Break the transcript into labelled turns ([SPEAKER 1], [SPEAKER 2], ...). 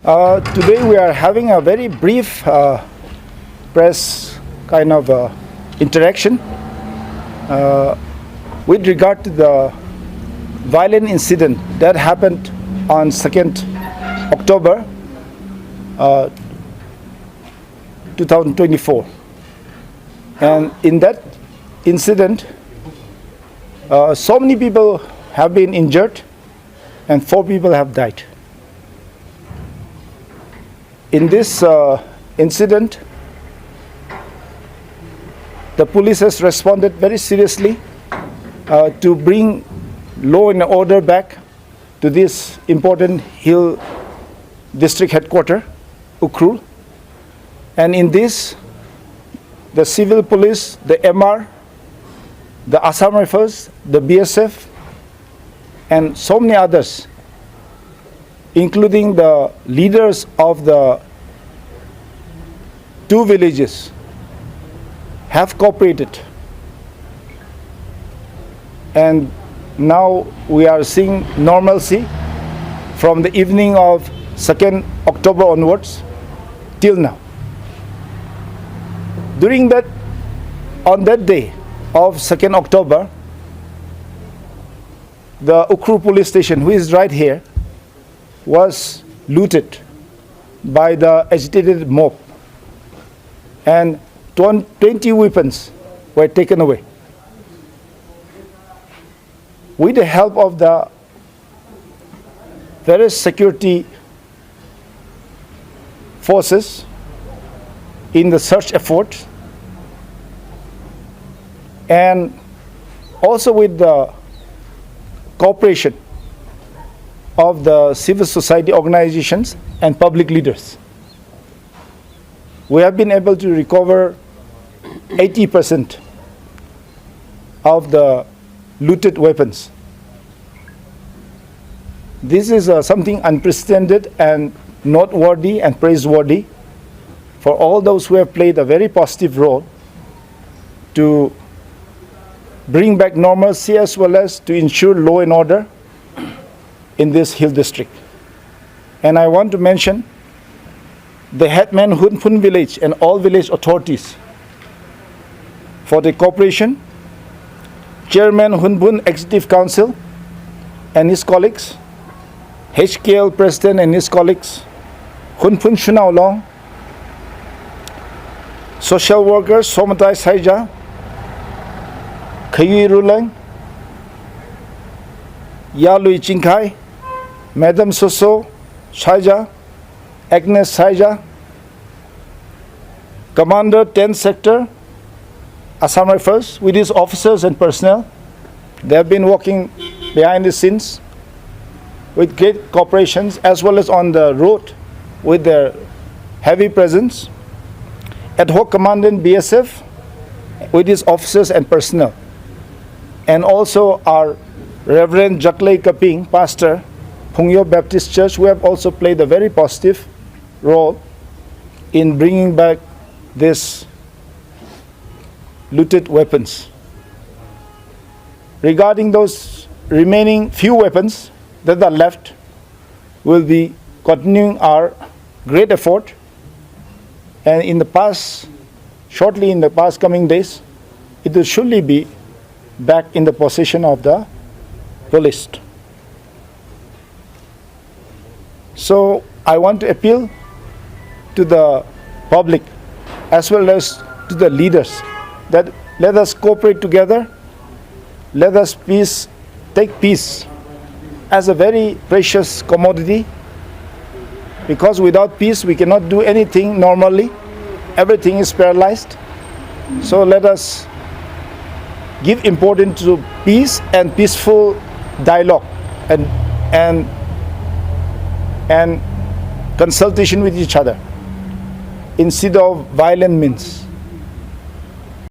[SPEAKER 1] Today we are having a very brief press kind of interaction with regard to the violent incident that happened on 2nd October 2024. And in that incident, so many people have been injured and 4 people have died. In this incident, the police has responded very seriously to bring law and order back to this important hill district headquarters, Ukhrul. And in this, the civil police, the MR, the Assam Rifles, the BSF, and so many others, including the leaders of the 2 villages, have cooperated. And now we are seeing normalcy from the evening of 2nd October onwards till now. On that day of 2nd October, the Ukhrul police station, which is right here, was looted by the agitated mob, and 20 weapons were taken away. With the help of the various security forces in the search effort, and also with the cooperation of the civil society organizations and public leaders, we have been able to recover 80% of the looted weapons. This is something unprecedented and noteworthy and praiseworthy for all those who have played a very positive role to bring back normalcy as well as to ensure law and order in this hill district. And I want to mention the headman Hunphun village and all village authorities for the cooperation, Chairman Hunphun Executive Council and his colleagues, HKL President and his colleagues, Hunphun Shunaulong, social workers Somatai Saija, Khayu Rulang, Yalui Chinkai, Madam Soso Saija, Agnes Saija, Commander 10th Sector, Assam Rifles, with his officers and personnel. They have been working behind the scenes with great cooperation, as well as on the road with their heavy presence. Ad hoc Commandant BSF with his officers and personnel. And also our Reverend Jaklei Kaping, Pastor, Phungyo Baptist Church, who have also played a very positive role in bringing back this looted weapons. Regarding those remaining few weapons that are left, we'll be continuing our great effort, and shortly in the past coming days, it will surely be back in the possession of the police. So I want to appeal to the public as well as to the leaders that let us cooperate together, let us take peace as a very precious commodity, because without peace we cannot do anything normally. Everything is paralyzed. So let us give importance to peace and peaceful dialogue and consultation with each other instead of violent means.